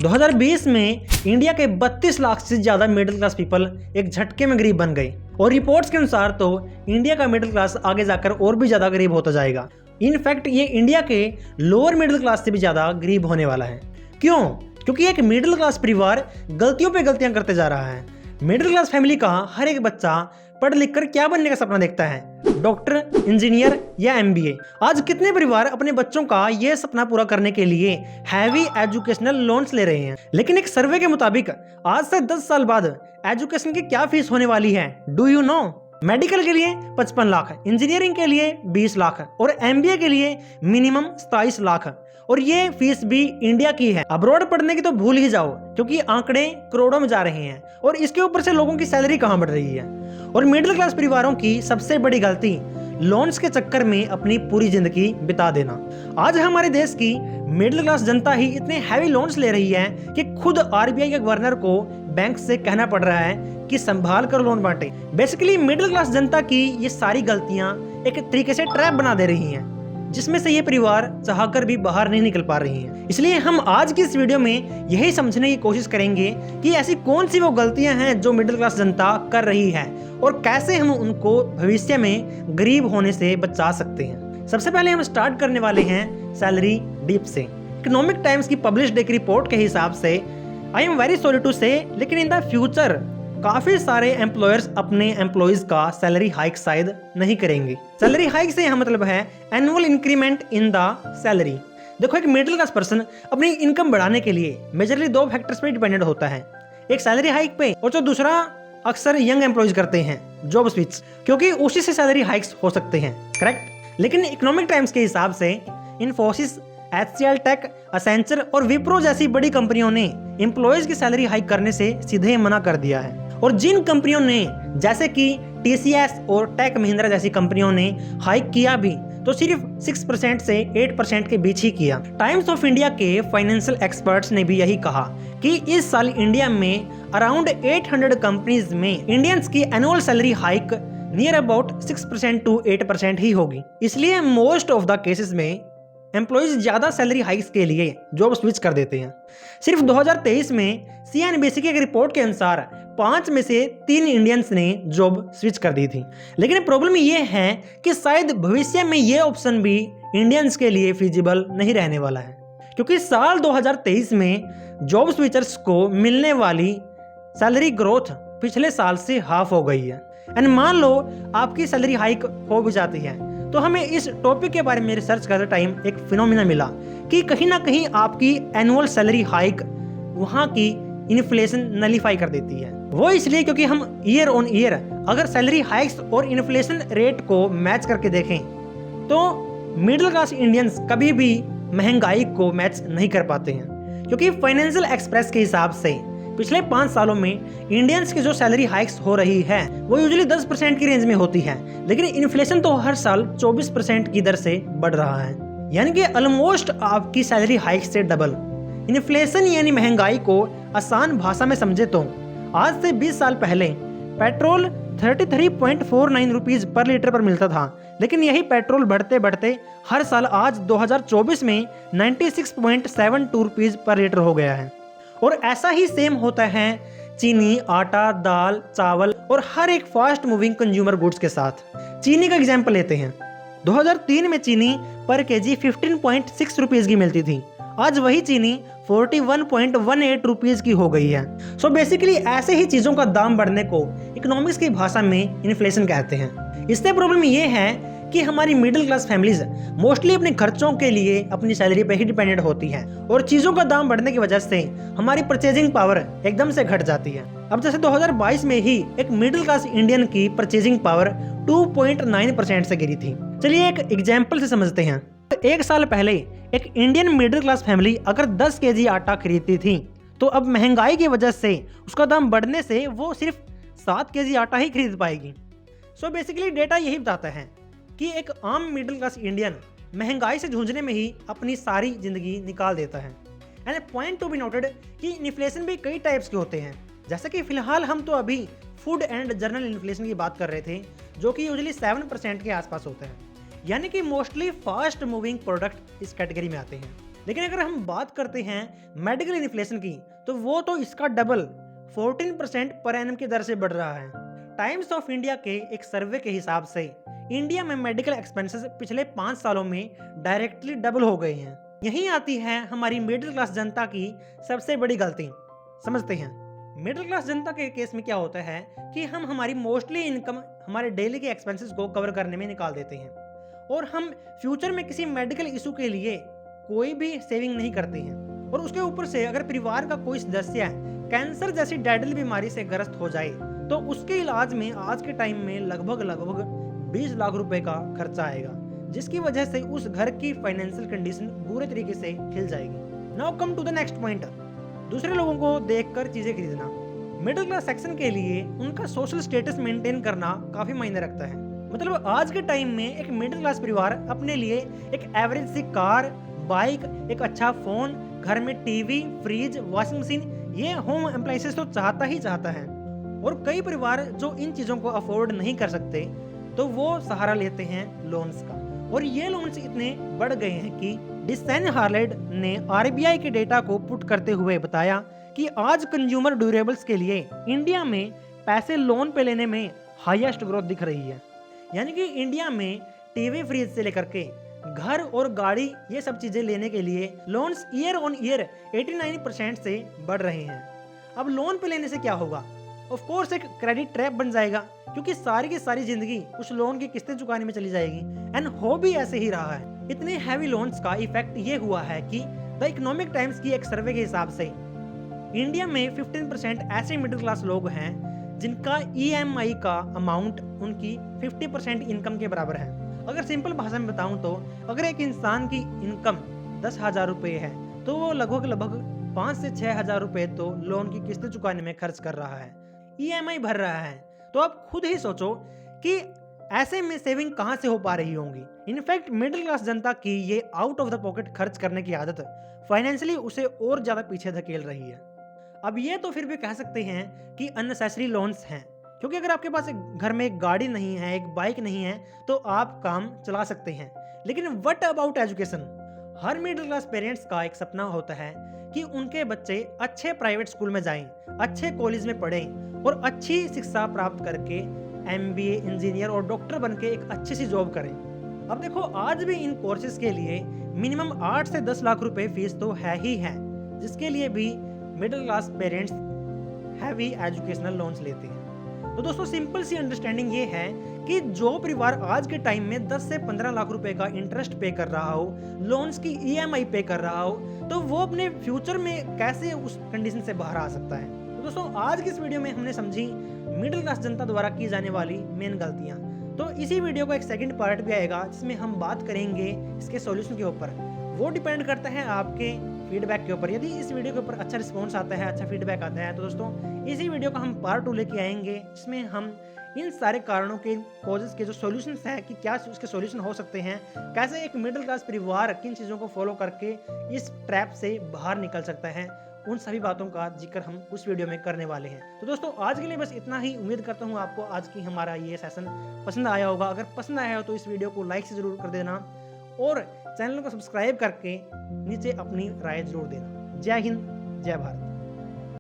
2020 में इंडिया के 32 लाख से ज्यादा मिडिल क्लास पीपल एक झटके में गरीब बन गए और रिपोर्ट्स के अनुसार तो इंडिया का मिडिल क्लास आगे जाकर और भी ज्यादा गरीब होता जाएगा। इनफैक्ट ये इंडिया के लोअर मिडिल क्लास से भी ज्यादा गरीब होने वाला है। क्यों? क्योंकि एक मिडिल क्लास परिवार गलतियों पे गलतियां करते जा रहा है। मिडिल क्लास फैमिली का हर एक बच्चा पढ़ लिख कर क्या बनने का सपना देखता है, डॉक्टर, इंजीनियर या एमबीए। आज कितने परिवार अपने बच्चों का यह सपना पूरा करने के लिए हैवी एजुकेशनल लोन्स ले रहे हैं। लेकिन एक सर्वे के मुताबिक आज से 10 साल बाद एजुकेशन की क्या फीस होने वाली है, डू यू नो? मेडिकल के लिए 55 लाख, इंजीनियरिंग के लिए 20 लाख और एमबीए के लिए मिनिमम 27 लाख। और ये फीस भी इंडिया की है। अब्रॉड पढ़ने की तो भूल ही जाओ, क्योंकि आंकड़े करोड़ों में जा रहे हैं और इसके ऊपर से लोगों की सैलरी कहां बढ़ रही है। और मिडिल क्लास परिवारों की सबसे बड़ी गलती लोन्स के चक्कर में अपनी पूरी जिंदगी बिता देना। आज हमारे देश की मिडिल क्लास जनता ही इतने हैवी लोन्स ले रही है कि खुद आरबीआई के गवर्नर को बैंक से कहना पड़ रहा है कि संभाल कर लोन बांटे। बेसिकली मिडिल क्लास जनता की ये सारी गलतियां एक तरीके से ट्रैप बना दे रही हैं, जिसमें से ये परिवार चाहकर भी बाहर नहीं निकल पा रही हैं। इसलिए हम आज की इस वीडियो में यही समझने की कोशिश करेंगे कि ऐसी कौन सी वो गलतियां हैं जो मिडिल क्लास जनता कर रही है और कैसे हम उनको भविष्य में गरीब होने से बचा सकते हैं। सबसे पहले हम स्टार्ट करने वाले हैं सैलरी डिप से। इकोनॉमिक टाइम्स की पब्लिश्ड एक रिपोर्ट के हिसाब से, I am very sorry to say, लेकिन इन द फ्यूचर काफी सारे एम्प्लॉयर्स अपने एम्प्लॉइज का सैलरी हाइक शायद नहीं करेंगे। सैलरी हाइक से यह मतलब है annual increment in the salary. देखो, एक मिडिल क्लास पर्सन अपनी इनकम बढ़ाने के लिए मेजरली 2 फैक्टर्स पे डिपेंडेंट होता है, एक सैलरी हाइक पे और जो दूसरा अक्सर यंग एम्प्लॉइज करते हैं जॉब स्विच, क्योंकि उसी से सैलरी हाइक्स हो सकते हैं, करेक्ट। लेकिन इकोनॉमिक टाइम्स के हिसाब से इन्फोसिस, HCL टेक, एसेंचर और विप्रो जैसी बड़ी कंपनियों ने एम्प्लॉयज की सैलरी हाइक करने से सीधे मना कर दिया है। और जिन कंपनियों ने जैसे कि TCS और टेक महिंद्रा जैसी कंपनियों ने हाइक किया भी तो सिर्फ 6% से 8% के बीच ही किया। टाइम्स ऑफ इंडिया के फाइनेंशियल एक्सपर्ट्स ने भी यही कहा कि इस साल इंडिया में अराउंड 800 कंपनीज में इंडियंस की annual salary hike near about 6% to 8% ही होगी। इसलिए मोस्ट ऑफ द केसेस में एम्प्लॉइज ज्यादा सैलरी हाइक्स के लिए जॉब स्विच कर देते हैं। सिर्फ 2023 में CNBC की एक रिपोर्ट के अनुसार 5 में से 3 इंडियंस ने जॉब स्विच कर दी थी। लेकिन प्रॉब्लम ये है कि शायद भविष्य में ये ऑप्शन भी इंडियंस के लिए फिजिबल नहीं रहने वाला है, क्योंकि साल 2023 में जॉब स्विचर्स को मिलने वाली सैलरी ग्रोथ पिछले साल से हाफ हो गई है। एंड मान लो आपकी सैलरी हाइक हो भी जाती है तो हमें इस टॉपिक के बारे में रिसर्च करते टाइम एक फिनोमिना मिला कि कहीं ना कहीं आपकी एनुअल सैलरी हाइक वहां की इन्फ्लेशन नलीफाई कर देती है। वो इसलिए क्योंकि हम ईयर ऑन ईयर अगर सैलरी हाइक्स और इन्फ्लेशन रेट को मैच करके देखें तो मिडिल क्लास इंडियंस कभी भी महंगाई को मैच नहीं कर पाते हैं। क्योंकि फाइनेंशियल एक्सप्रेस के हिसाब से पिछले 5 सालों में इंडियंस की जो सैलरी हाइक्स हो रही है वो यूजुअली 10% की रेंज में होती है, लेकिन इन्फ्लेशन तो हर साल 24% की दर से बढ़ रहा है, यानी कि ऑलमोस्ट आपकी सैलरी हाइक से डबल। इन्फ्लेशन यानी महंगाई को आसान भाषा में समझे तो आज से 20 साल पहले पेट्रोल 33.49 रुपीज पर लीटर पर मिलता था, लेकिन यही पेट्रोल बढ़ते बढ़ते हर साल आज 2024 में 96.72 रुपीज पर लीटर हो गया है। और ऐसा ही सेम होता है चीनी, आटा, दाल, चावल और हर एक फास्ट मूविंग कंज्यूमर गुड्स के साथ। चीनी का एग्जांपल लेते हैं। 2003 में चीनी पर केजी 15.6 रुपीज की मिलती थी, आज वही चीनी 41.18 रुपीज की हो गई है। सो बेसिकली ऐसे ही चीजों का दाम बढ़ने को इकोनॉमिक्स की भाषा में इन्फ्लेशन कहते हैं। इससे प्रॉब्लम ये है कि हमारी मिडिल क्लास फैमिलीज मोस्टली अपने खर्चों के लिए अपनी सैलरी पे ही डिपेंडेंट होती हैं और चीजों का दाम बढ़ने की वजह से हमारी परचेजिंग पावर एकदम से घट जाती है। अब जैसे 2022 में ही एक मिडिल क्लास इंडियन की परचेजिंग पावर 2.9% से गिरी थी। चलिए एक एग्जाम्पल से समझते हैं। एक साल पहले एक इंडियन मिडिल क्लास फैमिली अगर 10 केजी आटा खरीदती थी तो अब महंगाई की वजह से उसका दाम बढ़ने से वो सिर्फ 7 केजी आटा ही खरीद पाएगी। सो बेसिकली डेटा यही बताता है कि एक आम मिडिल क्लास इंडियन महंगाई से जूझने में ही अपनी सारी जिंदगी निकाल देता है। And point to be noted कि इन्फ्लेशन भी कई टाइप्स के होते हैं, जैसे कि फिलहाल हम तो अभी फूड एंड जनरल इन्फ्लेशन की बात कर रहे थे, जो कि यूजुअली 7% के आसपास होता है, यानी कि मोस्टली फास्ट मूविंग प्रोडक्ट इस कैटेगरी में आते हैं। लेकिन अगर हम बात करते हैं मेडिकल इन्फ्लेशन की, तो वो तो इसका डबल 14% पर एनम की दर से बढ़ रहा है। टाइम्स ऑफ इंडिया के एक सर्वे के हिसाब से इंडिया में मेडिकल एक्सपेंसेस पिछले 5 सालों में डायरेक्टली डबल हो गए हैं। यहीं आती है हमारी मिडिल क्लास जनता की सबसे बड़ी गलती। समझते हैं, मिडिल क्लास जनता के केस में क्या होता है कि हम हमारी मोस्टली इनकम हमारे डेली के एक्सपेंसेस को कवर करने में निकाल देते हैं और हम फ्यूचर में किसी मेडिकल इशू के लिए कोई भी सेविंग नहीं करते हैं। और उसके ऊपर से अगर परिवार का कोई सदस्य कैंसर जैसी डेडली बीमारी से ग्रस्त हो जाए तो उसके इलाज में आज के टाइम में लगभग 20 लाख रुपए का खर्चा आएगा, जिसकी वजह से उस घर की फाइनेंशियल कंडीशन बुरे तरीके से हिल जाएगी। Now come to the next point, दूसरे लोगों को देखकर चीजें खरीदना। मिडिल क्लास सेक्शन के लिए उनका सोशल स्टेटस मेंटेन करना काफी मायने रखता है। मतलब आज के टाइम में एक मिडिल क्लास परिवार अपने लिए एक एवरेज सी कार, बाइक, एक अच्छा फोन, घर में टीवी, फ्रिज, वॉशिंग मशीन, ये होम अप्लायंसेस तो चाहता ही चाहता है। और कई परिवार जो इन चीजों को अफोर्ड नहीं कर सकते तो वो सहारा लेते हैं लोन्स का। और ये लोन्स इतने बढ़ गए हैं कि डिसेन हार्लेड ने आरबीआई के डेटा को पुट करते हुए बताया कि आज कंज्यूमर ड्यूरेबल्स के लिए इंडिया में पैसे लोन पे लेने में हाईएस्ट ग्रोथ दिख रही है। यानी कि इंडिया में टीवी, फ्रिज से लेकर के घर और गाड़ी, ये सब चीजें लेने के लिए लोन्स ईयर ऑन ईयर 89% से बढ़ रहे हैं। अब लोन पे लेने से क्या होगा? ऑफ कोर्स एक क्रेडिट ट्रैप बन जाएगा, क्योंकि सारी की सारी जिंदगी उस लोन की किस्तें चुकाने में चली जाएगी। एंड हो भी ऐसे ही रहा है। इतने हैवी लोन्स का इफेक्ट ये हुआ है कि द इकोनॉमिक टाइम्स की एक सर्वे के हिसाब से इंडिया में 15% ऐसे मिडिल क्लास लोग हैं जिनका ईएमआई का अमाउंट उनकी 50% इनकम के बराबर है। अगर सिंपल भाषा में बताऊं तो अगर एक इंसान की इनकम 10,000 रुपए है तो वो लगभग 5 से 6,000 रुपए तो लोन की किस्तें चुकाने में खर्च कर रहा है, ईएमआई भर रहा है। तो आप खुद ही सोचो कि ऐसे में सेविंग कहां से हो पा रही होंगी। इनफैक्ट मिडिल क्लास जनता की ये आउट ऑफ द पॉकेट खर्च करने की आदत फाइनेंशियली उसे और ज्यादा पीछे धकेल रही है। अब ये तो फिर भी कह सकते हैं कि अननेसेसरी लोन्स हैं, क्योंकि अगर आपके पास घर में एक गाड़ी नहीं है, एक बाइक नहीं है, तो आप काम चला सकते हैं। लेकिन what about education? Her middle class parents का एक सपना होता है कि उनके बच्चे अच्छे प्राइवेट स्कूल में जाएं, अच्छे कॉलेज में पढ़ें और अच्छी शिक्षा प्राप्त करके एमबीए, इंजीनियर और डॉक्टर बनके एक अच्छी सी जॉब करें। अब देखो, आज भी इन कोर्सेज के लिए मिनिमम 8 से 10 लाख रुपए फीस तो है ही है, जिसके लिए भी middle class parents heavy educational loans लेते हैं। तो दोस्तों, सिंपल सी अंडरस्टैंडिंग ये है कि जो परिवार आज के टाइम में 10 से 15 लाख रुपए का इंटरेस्ट पे कर रहा हो, लोन्स की ईएमआई पे कर रहा हो, तो वो अपने फ्यूचर में कैसे उस कंडीशन से बाहर आ सकता है। तो दोस्तों, आज की इस वीडियो में हमने समझी मिडिल क्लास जनता द्वारा की जाने वाली मेन गलतियां। तो इसी वीडियो का एक सेकंड पार्ट भी आएगा जिसमें हम बात करेंगे इसके सॉल्यूशन के ऊपर। वो डिपेंड करता है आपके फीडबैक के ऊपर। यदि इस वीडियो के ऊपर अच्छा रिस्पॉन्स आता है, अच्छा फीडबैक आता है, तो दोस्तों इसी वीडियो का हम पार्ट 2 लेके आएंगे, जिसमें हम इन सारे कारणों के कॉजेस के जो सॉल्यूशंस हैं कि क्या उसके सॉल्यूशन हो सकते हैं, कैसे एक मिडिल क्लास परिवार किन चीज़ों को फॉलो करके इस ट्रैप से बाहर निकल सकता है, उन सभी बातों का जिक्र हम उस वीडियो में करने वाले हैं। तो दोस्तों, आज के लिए बस इतना ही। उम्मीद करता हूँ आपको आज की हमारा ये सेशन पसंद आया होगा। अगर पसंद आया हो तो इस वीडियो को लाइक से जरूर कर देना और चैनल को सब्सक्राइब करके नीचे अपनी राय जरूर देना। जय हिंद, जय भारत।